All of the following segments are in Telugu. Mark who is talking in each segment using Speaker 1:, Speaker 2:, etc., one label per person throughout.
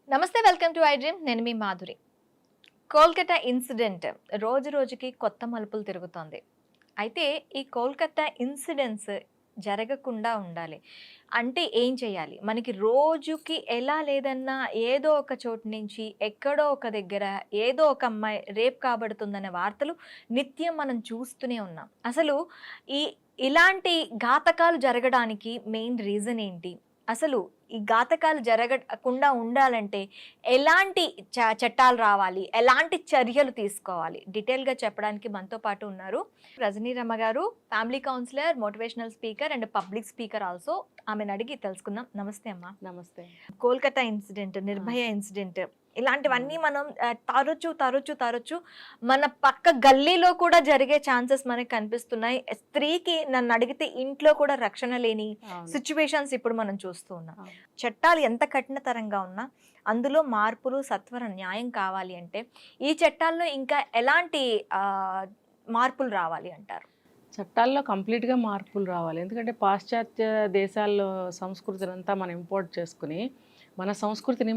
Speaker 1: నమస్తే, వెల్కమ్ టు ఐ డ్రీమ్. నేను మీ మాధురి. కోల్కతా ఇన్సిడెంట్ రోజు రోజుకి కొత్త మలుపులు తిరుగుతోంది. అయితే ఈ కోల్కతా ఇన్సిడెంట్స్ జరగకుండా ఉండాలి అంటే ఏం చేయాలి? మనకి రోజుకి ఎలా లేదన్నా ఏదో ఒక చోటు నుంచి ఎక్కడో ఒక దగ్గర ఏదో ఒక అమ్మాయి రేప్ కాబడుతుందనే వార్తలు నిత్యం మనం చూస్తూనే ఉన్నాం. అసలు ఈ ఇలాంటి ఘాతకాలు జరగడానికి మెయిన్ రీజన్ ఏంటి? అసలు ఈ ఘాతకాలు జరగకుండా ఉండాలంటే ఎలాంటి చట్టాలు రావాలి? ఎలాంటి చర్యలు తీసుకోవాలి? డీటెయిల్‌గా చెప్పడానికి మనతో పాటు ఉన్నారు రజనీ రమ గారు, family counsellor, motivational speaker and public speaker also. ఆమెను అడిగి తెలుసుకుందాం. నమస్తే అమ్మా.
Speaker 2: నమస్తే.
Speaker 1: కోల్కతా ఇన్సిడెంట్, నిర్భయ ఇన్సిడెంట్ ఇలాంటివన్నీ మనం తరచు మన పక్క గల్లీలో కూడా జరిగే ఛాన్సెస్ మనకి కనిపిస్తున్నాయి. స్త్రీకి నన్ను అడిగితే ఇంట్లో కూడా రక్షణ లేని సిచ్యువేషన్స్ ఇప్పుడు మనం చూస్తూ ఉన్నాం. చట్టాలు ఎంత కఠినతరంగా ఉన్నా అందులో మార్పులు, సత్వర న్యాయం కావాలి అంటే ఈ చట్టాల్లో ఇంకా ఎలాంటి మార్పులు రావాలి అంటారు?
Speaker 2: చట్టాల్లో కంప్లీట్గా మార్పులు రావాలి. ఎందుకంటే పాశ్చాత్య దేశాల్లో సంస్కృతిని అంతా మనం ఇంపోర్ట్ చేసుకుని మన సంస్కృతిని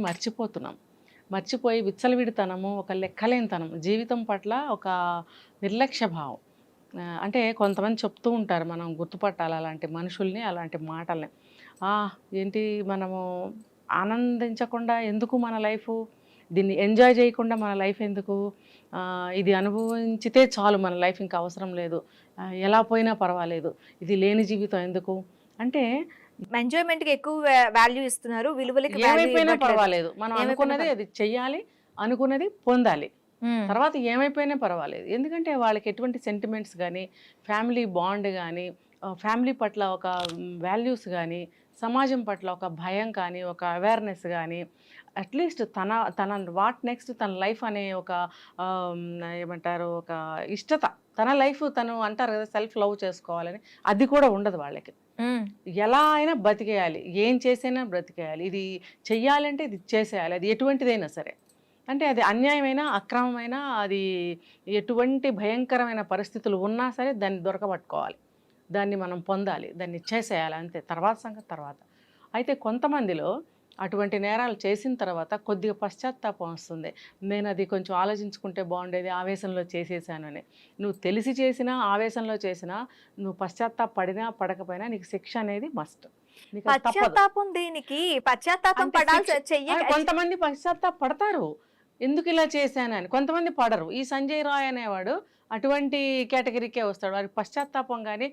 Speaker 2: మర్చిపోయి విచ్చలవిడితనము, ఒక లెక్కలేనితనం, జీవితం పట్ల ఒక నిర్లక్ష్య భావం. అంటే కొంతమంది చెప్తూ ఉంటారు, మనం గుర్తుపట్టాలి అలాంటి మనుషుల్ని, అలాంటి మాటల్ని. ఏంటి మనము ఆనందించకుండా ఎందుకు మన లైఫ్, దీన్ని ఎంజాయ్ చేయకుండా మన లైఫ్ ఎందుకు, ఇది అనుభవించితే చాలు మన లైఫ్ ఇంకా అవసరం లేదు, ఎలా పోయినా పర్వాలేదు, ఇది లేని జీవితం ఎందుకు అంటే
Speaker 1: ఎంజాయ్మెంట్ కి ఎక్కువ వాల్యూ ఇస్తున్నారు, విలువలకి
Speaker 2: ఏమైపోయినా పర్వాలేదు, మనం అనుకున్నది అది చెయ్యాలి, అనుకున్నది పొందాలి, తర్వాత ఏమైపోయినా పర్వాలేదు. ఎందుకంటే వాళ్ళకి ఎటువంటి సెంటిమెంట్స్ కానీ, ఫ్యామిలీ బాండ్ కానీ, ఫ్యామిలీ పట్ల ఒక వాల్యూస్ కానీ, సమాజం పట్ల ఒక భయం కానీ, ఒక అవేర్నెస్ కానీ, అట్లీస్ట్ తన వాట్ నెక్స్ట్ తన లైఫ్ అనే ఒక ఏమంటారు, ఒక ఇష్టత, తన లైఫ్ తను అంటారు కదా సెల్ఫ్ లవ్ చేసుకోవాలని, అది కూడా ఉండదు వాళ్ళకి. ఎలా అయినా బ్రతికేయాలి, ఏం చేసైనా బ్రతికేయాలి, ఇది చెయ్యాలంటే ఇది చేసేయాలి, అది ఎటువంటిదైనా సరే. అంటే అది అన్యాయమైన, అక్రమమైన, అది ఎటువంటి భయంకరమైన పరిస్థితులు ఉన్నా సరే దాన్ని దొరకబట్టుకోవాలి, దాన్ని మనం పొందాలి, దాన్ని చేసేయాలి, అంతే. తర్వాత సంగతి తర్వాత. అయితే కొంతమందిలో అటువంటి నేరాలు చేసిన తర్వాత కొద్దిగా పశ్చాత్తాపం వస్తుంది. నేను అది కొంచెం ఆలోచించుకుంటే బాగుండేది, ఆవేశంలో చేసేసానని. నువ్వు తెలిసి చేసినా, ఆవేశంలో చేసినా, నువ్వు పశ్చాత్తాపడినా పడకపోయినా నీకు శిక్ష అనేది మస్ట్.
Speaker 1: పశ్చాత్తాపం దేనికి? పశ్చాత్తాపం
Speaker 2: కొంతమంది పశ్చాత్తాపడతారు, ఎందుకు ఇలా చేశానని. కొంతమంది పడరు. ఈ సంజయ్ రాయ్ అనేవాడు అటువంటి కేటగిరీకే వస్తాడు. వారికి పశ్చాత్తాపం కానీ,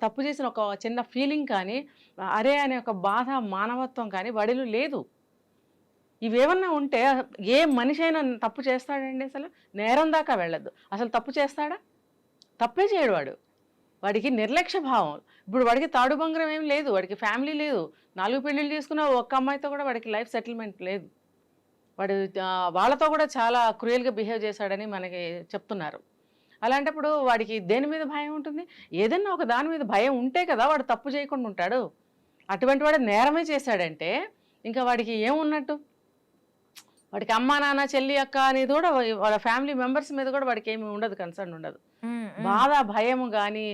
Speaker 2: తప్పు చేసిన ఒక చిన్న ఫీలింగ్ కానీ, అరే అనే ఒక బాధ, మానవత్వం కానీ వాడిలో లేదు. ఇవేమన్నా ఉంటే ఏ మనిషి అయినా తప్పు చేస్తాడండి? అసలు నేరం దాకా వెళ్ళదు. అసలు తప్పు చేస్తాడా? తప్పే చేయడు వాడు. వాడికి నిర్లక్ష్య భావం. ఇప్పుడు వాడికి తాడు బంగారం ఏం లేదు, వాడికి ఫ్యామిలీ లేదు, 4 పెళ్ళిళ్ళు చేసుకున్న ఒక్క అమ్మాయితో కూడా వాడికి లైఫ్ సెటిల్మెంట్ లేదు. వాడు వాళ్ళతో కూడా చాలా క్రూయల్గా బిహేవ్ చేశాడని మనకి చెప్తున్నారు. అలాంటప్పుడు వాడికి దేని మీద భయం ఉంటుంది? ఏదన్నా ఒక దాని మీద భయం ఉంటే కదా వాడు తప్పు చేయకుండా ఉంటాడు. అటువంటి వాడు నేరమే చేశాడంటే ఇంకా వాడికి ఏమున్నట్టు? వాడికి అమ్మ, నాన్న, చెల్లి, అక్క అనేది కూడా వాళ్ళ ఫ్యామిలీ మెంబర్స్ మీద కూడా వాడికి ఏమి ఉండదు, కన్సర్న్ ఉండదు. బాధ, భయము కానీ,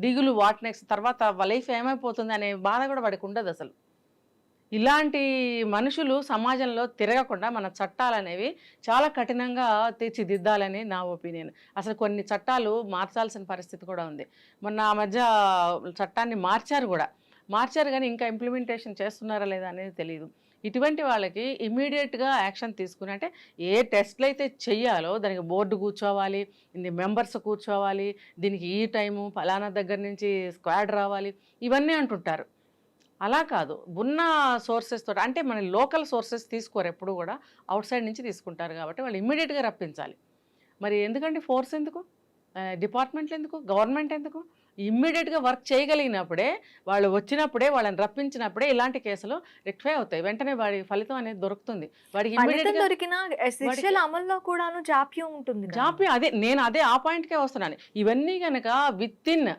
Speaker 2: దిగులు, వాట్ నెక్స్ట్, తర్వాత లైఫ్ ఏమైపోతుంది అనే బాధ కూడా వాడికి ఉండదు అసలు. ఇలాంటి మనుషులు సమాజంలో తిరగకుండా మన చట్టాలు అనేవి చాలా కఠినంగా తీర్చిదిద్దాలని నా ఒపీనియన్. అసలు కొన్ని చట్టాలు మార్చాల్సిన పరిస్థితి కూడా ఉంది. మొన్న ఆ మధ్య చట్టాన్ని మార్చారు కానీ ఇంకా ఇంప్లిమెంటేషన్ చేస్తున్నారా లేదా అనేది తెలియదు. ఇటువంటి వాళ్ళకి ఇమీడియట్గా యాక్షన్ తీసుకుని, అంటే ఏ టెస్ట్లు అయితే చెయ్యాలో దానికి బోర్డు కూర్చోవాలి, ఇన్ని మెంబర్స్ కూర్చోవాలి, దీనికి ఈ టైము, ఫలానా దగ్గర నుంచి స్క్వాడ్ రావాలి, ఇవన్నీ అంటుంటారు. అలా కాదు, ఉన్న సోర్సెస్ తోటి, అంటే మన లోకల్ సోర్సెస్ తీసుకోరు ఎప్పుడు కూడా, అవుట్ సైడ్ నుంచి తీసుకుంటారు. కాబట్టి వాళ్ళు ఇమ్మీడియట్గా రప్పించాలి. మరి ఎందుకండి ఫోర్స్ ఎందుకు, డిపార్ట్మెంట్లు ఎందుకు, గవర్నమెంట్ ఎందుకు? ఇమ్మీడియట్గా వర్క్ చేయగలిగినప్పుడే, వాళ్ళు వచ్చినప్పుడే, వాళ్ళని రప్పించినప్పుడే ఇలాంటి కేసులు రెక్టిఫై అవుతాయి. వెంటనే వాడి ఫలితం అనేది దొరుకుతుంది. వాడికి
Speaker 1: అమల్లో కూడాను జాప్యం ఉంటుంది.
Speaker 2: నేను అదే ఆ పాయింట్కే వస్తున్నాను. ఇవన్నీ కనుక విత్ ఇన్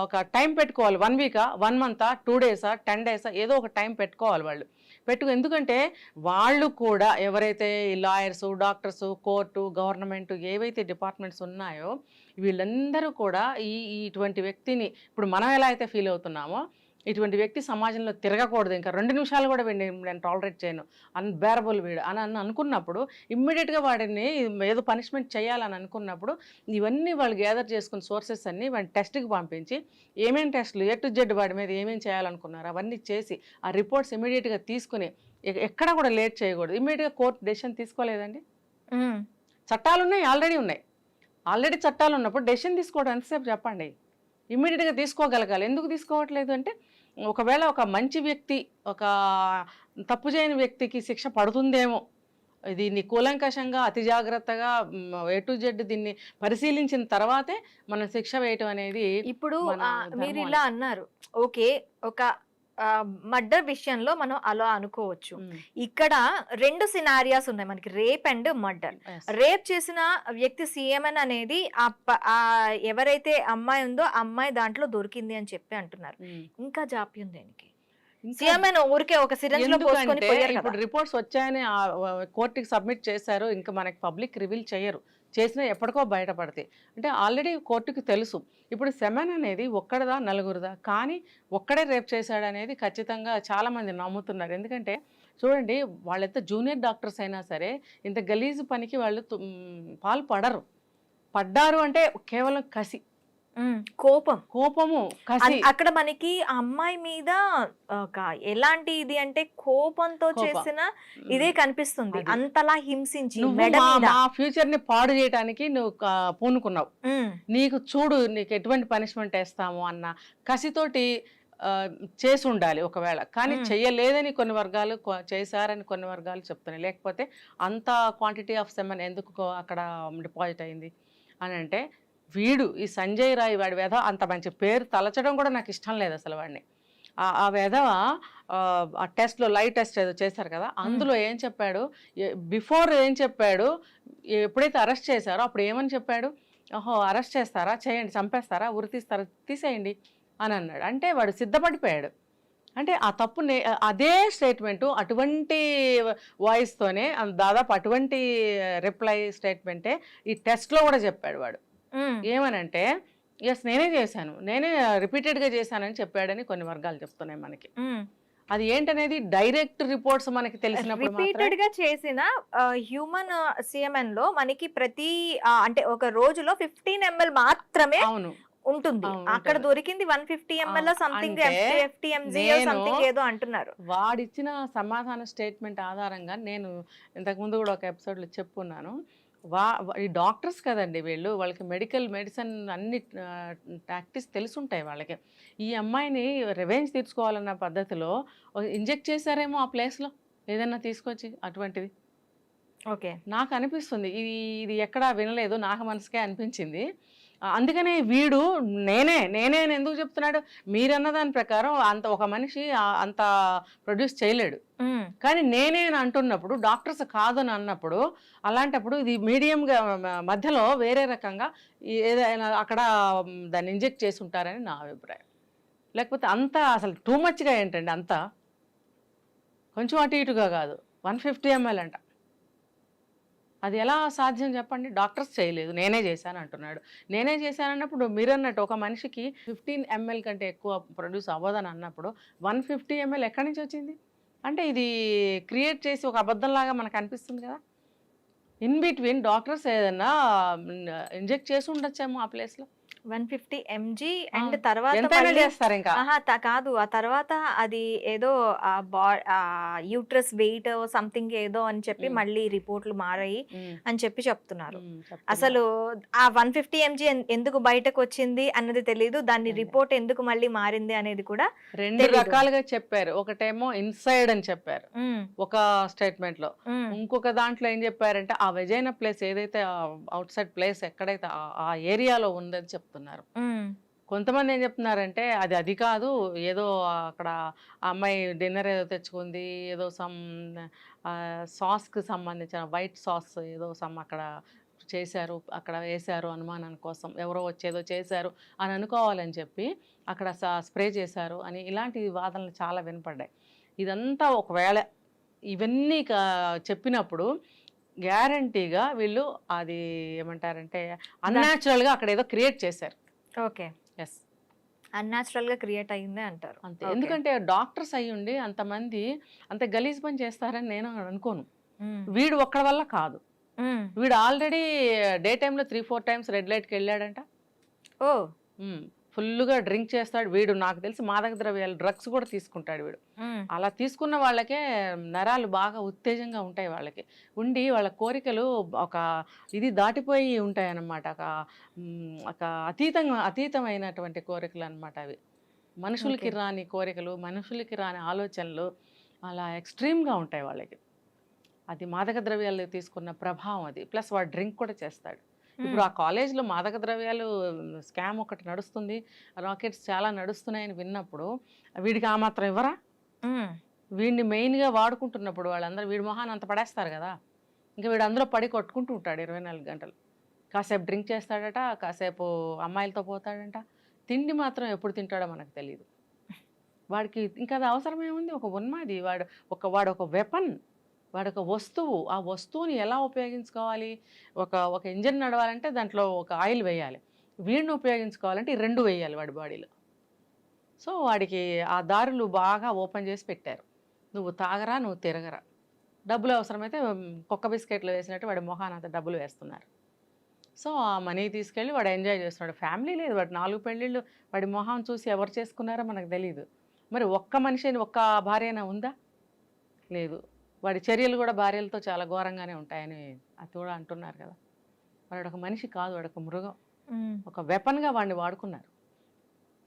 Speaker 2: ఒక టైం పెట్టుకోవాలి. 1 వీకా, 1 మంతా, 2 డేసా, 10 డేసా, ఏదో ఒక టైం పెట్టుకోవాలి వాళ్ళు. ఎందుకంటే వాళ్ళు కూడా ఎవరైతే లాయర్సు, డాక్టర్సు, కోర్టు, గవర్నమెంట్, ఏవైతే డిపార్ట్మెంట్స్ ఉన్నాయో వీళ్ళందరూ కూడా ఇటువంటి వ్యక్తిని ఇప్పుడు మనం ఎలా అయితే ఫీల్ అవుతున్నామో ఇటువంటి వ్యక్తి సమాజంలో తిరగకూడదు, ఇంకా 2 నిమిషాలు కూడా వీడిని నేను టాలరేట్ చేయను, అన్బేరబుల్ వీడు అని అనుకున్నప్పుడు ఇమ్మీడియట్గా వాడిని ఏదో పనిష్మెంట్ చేయాలని అనుకున్నప్పుడు ఇవన్నీ వాళ్ళు గ్యాదర్ చేసుకున్న సోర్సెస్ అన్నీ వాడిని టెస్ట్కి పంపించి ఏమేమి టెస్టులు A to Z వాడి మీద ఏమేమి చేయాలనుకున్నారు అవన్నీ చేసి ఆ రిపోర్ట్స్ ఇమ్మీడియట్గా తీసుకుని ఎక్కడ కూడా లేట్ చేయకూడదు. ఇమ్మీడియట్గా కోర్టు డెసిషన్ తీసుకోలేదండి. చట్టాలు ఉన్నాయి, ఆల్రెడీ చట్టాలు ఉన్నప్పుడు డెసిషన్ తీసుకోవడం ఎంతసేపు చెప్పండి. ఇమ్మీడియట్గా తీసుకోగలగాలి. ఎందుకు తీసుకోవట్లేదు అంటే ఒకవేళ ఒక మంచి వ్యక్తి, ఒక తప్పు చేయని వ్యక్తికి శిక్ష పడుతుందేమో, దీన్ని కూలంకషంగా అతి జాగ్రత్తగా A to Z దీన్ని పరిశీలించిన తర్వాతే మనం శిక్ష వేయటం అనేది
Speaker 1: ఇప్పుడు
Speaker 2: మన
Speaker 1: మీరు
Speaker 2: ధర్మం
Speaker 1: ఇలా అన్నారు, ఓకే, ఒక మర్డర్ విషయంలో మనం అలా అనుకోవచ్చు. ఇక్కడ 2 సినారియాస్ ఉన్నాయి మనకి, rape and murder.
Speaker 2: Yes.
Speaker 1: Rape చేసిన వ్యక్తి సీఎంఎన్ అనేది ఎవరైతే అమ్మాయి ఉందో ఆ అమ్మాయి దాంట్లో దొరికింది అని చెప్పి అంటున్నారు. ఇంకా జాప్యం దేనికి? సీఎంఎన్ ఊరికే ఒక సిరంజ్ లో పోసుకొని
Speaker 2: ఎందుకంటే
Speaker 1: పోయారు కదా.
Speaker 2: ఇప్పుడు రిపోర్ట్స్ వచ్చాయని కోర్టుకి సబ్మిట్ చేశారు, ఇంకా మనకి పబ్లిక్ రివీల్ చేయరు, చేసినా ఎప్పటికో బయటపడతాయి. అంటే ఆల్రెడీ కోర్టుకి తెలుసు. ఇప్పుడు సెమెన్ అనేది ఒక్కడదా నలుగురుదా, కానీ ఒక్కడే రేప్ చేశాడనేది ఖచ్చితంగా చాలామంది నమ్ముతున్నారు. ఎందుకంటే చూడండి, వాళ్ళెంత జూనియర్ డాక్టర్స్ అయినా సరే ఇంత గలీజు పనికి వాళ్ళు పడ్డారు అంటే కేవలం కసి, కోపము, కసి.
Speaker 1: అక్కడ మనకి ఆ అమ్మాయి మీద ఒక ఎలాంటి ఇది అంటే కోపంతో చేసిన ఇదే కనిపిస్తుంది. అంతలా హింసించి
Speaker 2: మా ఫ్యూచర్ ని పాడు చేయడానికి నువ్వు పూనుకున్నావు, నీకు చూడు నీకు ఎటువంటి పనిష్మెంట్ వేస్తాము అన్న కసితోటి చేసి ఉండాలి ఒకవేళ. కానీ చెయ్యలేదని కొన్ని వర్గాలు, చేశారని కొన్ని వర్గాలు చెప్తున్నాయి. లేకపోతే అంత క్వాంటిటీ ఆఫ్ సెమెన్ ఎందుకు అక్కడ డిపాజిట్ అయింది అని అంటే, వీడు ఈ సంజయ్ రాయ్ వాడి వెధవ అంత మంచి పేరు తలచడం కూడా నాకు ఇష్టం లేదు అసలు వాడిని. ఆ వెధవ ఆ టెస్ట్లో లైవ్ టెస్ట్ ఏదో చేశారు కదా, అందులో ఏం చెప్పాడు, బిఫోర్ ఏం చెప్పాడు, ఎప్పుడైతే అరెస్ట్ చేశారో అప్పుడు ఏమని చెప్పాడు, ఓహో అరెస్ట్ చేస్తారా, చేయండి, చంపేస్తారా, ఉరి తీస్తారా, తీసేయండి అని అన్నాడు. అంటే వాడు సిద్ధపడిపోయాడు. అంటే ఆ తప్పు అదే స్టేట్మెంటు, అటువంటి వాయిస్తోనే దాదాపు అటువంటి రిప్లై స్టేట్మెంటే ఈ టెస్ట్లో కూడా చెప్పాడు వాడు. ఏమనంటే ఎస్ నేనే చేశాను, నేనే రిపీటెడ్గా చేశానని చెప్పాడని కొన్ని వర్గాలు చెప్తున్నాయి మనకి. అది ఏంటనేది డైరెక్ట్ రిపోర్ట్స్ మనకి తెలిసినప్పుడు
Speaker 1: రిపీటెడ్ గా చేసిన హ్యూమన్ సిఎంఎన్ లో మనకి ప్రతి అంటే ఒక రోజులో 15 ml మాత్రమే
Speaker 2: అవును
Speaker 1: ఉంటుంది. అక్కడ దొరికింది 150 ml సంథింగ్ సంథింగ్ ఏదో అంటున్నారు.
Speaker 2: వాడిచ్చిన సమాధాన స్టేట్మెంట్ ఆధారంగా నేను ఇంతకుముందు కూడా ఒక ఎపిసోడ్లో చెప్పుకున్నాను, ఈ డాక్టర్స్ కదండి వీళ్ళు, వాళ్ళకి మెడిసిన్ అన్ని టాక్టిక్స్ తెలుసుంటాయి వాళ్ళకి. ఈ అమ్మాయిని రివెంజ్ తీర్చుకోవాలన్న పద్ధతిలో ఇంజెక్ట్ చేశారేమో ఆ ప్లేస్లో ఏదైనా తీసుకొచ్చి అటువంటిది.
Speaker 1: ఓకే,
Speaker 2: నాకు అనిపిస్తుంది ఇది ఎక్కడా వినలేదు, నాకు మనసుకే అనిపించింది. అందుకనే వీడు నేనే ఎందుకు చెప్తున్నాడు, మీరన్న దాని ప్రకారం అంత ఒక మనిషి అంత ప్రొడ్యూస్ చేయలేడు, కానీ నేనే అంటున్నప్పుడు డాక్టర్స్ కాదని అన్నప్పుడు, అలాంటప్పుడు ఇది మీడియంగా మధ్యలో వేరే రకంగా ఏదైనా అక్కడ దాన్ని ఇంజెక్ట్ చేసి ఉంటారని నా అభిప్రాయం. లేకపోతే అంత అసలు టూ మచ్గా ఏంటండి, అంతా కొంచెం అటు ఇటుగా కాదు, 150 ml అంట. అది ఎలా సాధ్యం చెప్పండి? డాక్టర్స్ చేయలేదు, నేనే చేశాను అంటున్నాడు. నేనే చేశాను అన్నప్పుడు మీరు అన్నట్టు ఒక మనిషికి 15 ml కంటే ఎక్కువ ప్రొడ్యూస్ అవ్వదని అన్నప్పుడు 150 ml ఎక్కడి నుంచి వచ్చింది అంటే ఇది క్రియేట్ చేసి ఒక అబద్ధంలాగా మనకు అనిపిస్తుంది కదా. ఇన్ బిట్వీన్ డాక్టర్స్ ఏదన్నా ఇంజెక్ట్ చేసి ఉండొచ్చేమో ఆ ప్లేస్లో.
Speaker 1: 150 mg అండ్ తర్వాత
Speaker 2: చేస్తారు ఇంకా
Speaker 1: కాదు, ఆ తర్వాత అది ఏదో యూట్రస్ వెయిట్ సంథింగ్ ఏదో అని చెప్పి మళ్ళీ రిపోర్ట్లు మారాయి అని చెప్పి చెప్తున్నారు. అసలు ఆ 150 mg ఎందుకు బయటకు వచ్చింది అన్నది తెలియదు, దాని రిపోర్ట్ ఎందుకు మళ్ళీ మారింది అనేది కూడా
Speaker 2: 2 రకాలుగా చెప్పారు. ఒకటేమో ఇన్సైడ్ అని చెప్పారు ఒక స్టేట్మెంట్ లో, ఇంకొక దాంట్లో ఏం చెప్పారంటే ఆ వెజైనా ప్లేస్ ఏదైతే అవుట్ సైడ్ ప్లేస్ ఎక్కడైతే ఆ ఏరియాలో ఉందని చెప్తున్నారు. కొంతమంది ఏం చెప్తున్నారంటే అది కాదు, ఏదో అక్కడ ఆ అమ్మాయి డిన్నర్ ఏదో తెచ్చుకుంది, ఏదో సమ్ సాస్కి సంబంధించిన వైట్ సాస్ ఏదో సమ్ అక్కడ చేశారు, అక్కడ వేశారు అనుమానం కోసం, ఎవరో వచ్చేదో చేశారు అని అనుకోవాలని చెప్పి అక్కడ స్ప్రే చేశారు అని ఇలాంటి వాదనలు చాలా వినపడ్డాయి. ఇదంతా ఒకవేళ ఇవన్నీ చెప్పినప్పుడు గ్యారంటీగా వీళ్ళు అది ఏమంటారంటే అన్యాచురల్గా అక్కడ ఏదో క్రియేట్ చేశారు.
Speaker 1: ఓకే,
Speaker 2: ఎస్,
Speaker 1: అన్‌నాచురల్ గా క్రియేట్ అయిందే అంటారు.
Speaker 2: అంతే.
Speaker 1: ఓకే.
Speaker 2: ఎందుకంటే డాక్టర్స్ అయ్యుండి అంతమంది అంత గలీజ్ పని చేస్తారని నేను అనుకోను.
Speaker 1: హ్మ్.
Speaker 2: వీడు ఒక్కడి వల్ల కాదు.
Speaker 1: హ్మ్.
Speaker 2: వీడు ఆల్రెడీ డే టైమ్‌లో 3, 4 టైమ్స్ రెడ్ లైట్‌కెళ్ళాడంట.
Speaker 1: ఓహ్!
Speaker 2: హ్మ్. ఫుల్లుగా డ్రింక్ చేస్తాడు. వీడు నాకు తెలిసి మాదక ద్రవ్యాలు, డ్రగ్స్ కూడా తీసుకుంటాడు వీడు.
Speaker 1: హ్మ్.
Speaker 2: అలా తీసుకున్న వాళ్ళకే నరాలు బాగా ఉత్తేజంగా ఉంటాయి వాళ్ళకి. ఉండి వాళ్ళ కోరికలు ఒక ఇది దాటిపోయి ఉంటాయన్నమాట. ఒక అతీతమైనటువంటి కోరికలన్నమాట అవి. మనుషులకి
Speaker 1: ఓకే.
Speaker 2: రాని కోరికలు, మనుషులకి రాని ఆలోచనలు అలా ఎక్స్‌ట్రీమ్‌గా ఉంటాయి వాళ్ళకి. అది మాదక ద్రవ్యాలు తీసుకున్న ప్రభావం అది. ప్లస్ వాడు డ్రింక్ కూడా చేస్తాడు. ఇప్పుడు
Speaker 1: హ్మ్.
Speaker 2: ఆ కాలేజ్‌లో మాదక ద్రవ్యాలు స్కామ్ ఒకటి నడుస్తుంది. రాకెట్స్ చాలా నడుస్తున్నాయని విన్నప్పుడు వీడికి ఆ మాత్రం ఇవ్వరా?
Speaker 1: హ్మ్.
Speaker 2: వీడిని మెయిన్‌గా వాడుకుంటున్నప్పుడు వాళ్ళందరూ వీడి మొహాన అంత పడేస్తారు గదా! ఇంక వీడు అందులో పడి కొట్టుకుంటూ ఉంటాడు 24 గంటలు. కాసేపు డ్రింక్ చేస్తాడట, కాసేపు అమ్మాయిలతో పోతాడంట. తిండి మాత్రం ఎప్పుడు తింటాడో మనకు తెలీదు. వాడికి ఇంకా అది అవసరమేముంది? ఒక ఉన్మాది. వాడొక వెపన్. వాడొక వస్తువు. ఆ వస్తువుని ఎలా ఉపయోగించుకోవాలి? ఒక ఇంజిన్ నడవాలంటే దాంట్లో ఒక ఆయిల్ వేయాలి. వీడిని ఉపయోగించుకోవాలంటే ఈ 2 వేయాలి వాడి బాడీలో. సో, వాడికి ఆ దారులు బాగా ఓపెన్ చేసి పెట్టారు. నువ్వు తాగరా, నువ్వు తిరగరా. డబ్బులు అవసరమైతే కుక్క బిస్కెట్‌లో వేసినట్టు వాడి మొహానంత డబ్బులు వేస్తున్నారు. సో, ఆ మనీ తీసుకెళ్ళి వాడు ఎంజాయ్ చేస్తున్నాడు. ఫ్యామిలీ లేదు. వాడు 4 పెళ్ళిళ్ళు వాడి మొహం చూసి ఎవరు చేసుకున్నారో మనకు తెలీదు. మరి ఒక్క మనిషిని ఒక్క భార్యైనా ఉందా? లేదు. వాడి చర్యలు గూడా భార్యలతో చాలా ఘోరంగానే ఉంటాయని అది కూడా అంటున్నారు కదా! వాడొక మనిషి కాదు. వాడొక మృగం.
Speaker 1: హ్మ్.
Speaker 2: ఒక వెపన్‌గా వాడిని వాడుకున్నారు.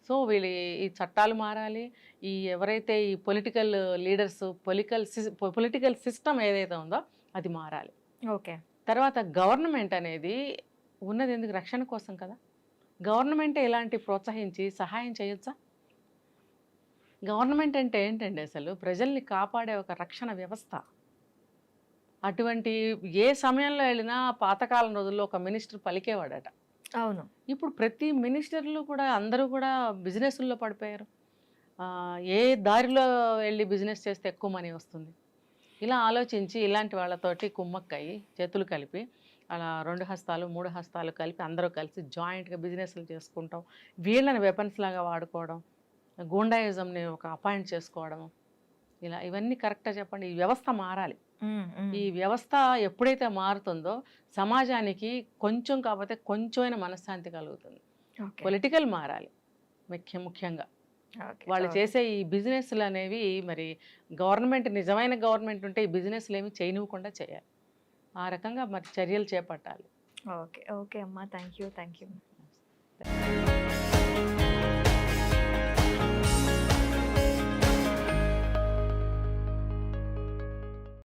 Speaker 2: సో, వీళ్ళు ఈ చట్టాలు మారాలి. ఎవరైతే ఈ పొలిటికల్ లీడర్స్ పొలిటికల్ సిస్టమ్ ఏదైతే ఉందో అది మారాలి.
Speaker 1: ఓకే.
Speaker 2: తర్వాత గవర్నమెంట్ అనేది ఉన్నదెందుకు రక్షణ కోసం కదా! గవర్నమెంటే ఇలాంటి ప్రోత్సహించి సహాయం చేయొచ్చా? గవర్నమెంట్ అంటే ఏంటండి అసలు? ప్రజల్ని కాపాడే ఒక రక్షణ వ్యవస్థ. అటువంటి ఏ సమయంలో ఎళ్ళినా పాతకాలం రోజుల్లో ఒక మినిస్టర్ పలికేవాడట.
Speaker 1: అవును.
Speaker 2: ఇప్పుడు ప్రతి మినిస్టర్‌లు కూడా అందరూ కూడా బిజినెస్‌ల్లో పడిపోయారు. ఏ దారిలో ఎళ్లి బిజినెస్ చేస్తే ఎక్కువ మనీ వస్తుంది. ఇలా ఆలోచించి ఇలాంటి వాళ్ళతోటి కుమ్మక్కయ్యి, చేతులు కలిపి అలా 2 హస్తాలు, 3 హస్తాలు కలిపి అందరూ కలిసి జాయింట్‌గా బిజినెస్‌లు చేసుకుంటాం. వీళ్ళని వెపన్స్ లాగా వాడుకోవడం. గూండాయిజంని ఒక అపాయింట్ చేసుకోవడం. ఇవన్నీ కరెక్టా చెప్పండి? ఈ వ్యవస్థ మారాలి.
Speaker 1: హ్మ్. హ్మ్.
Speaker 2: ఈ వ్యవస్థ ఎప్పుడైతే మారుతుందో సమాజానికి కొంచెం కాకపోతే కొంచెమైనా మనశ్శాంతి కలుగుతుంది.
Speaker 1: ఓకే.
Speaker 2: పొలిటికల్ మారాలి ముఖ్యంగా.
Speaker 1: ఓకే.
Speaker 2: వాళ్ళు
Speaker 1: ఓకే.
Speaker 2: చేసే ఈ బిజినెస్‌లనేవి మరి నిజమైన గవర్నమెంట్ ఉంటే ఈ బిజినెస్‌లేమి చేయనివ్వకుండా చేయాలి. ఆ రకంగా మరి చర్యలు చేపట్టాలి.
Speaker 1: ఓకే. ఓకే అమ్మా. Thank you. Thank you.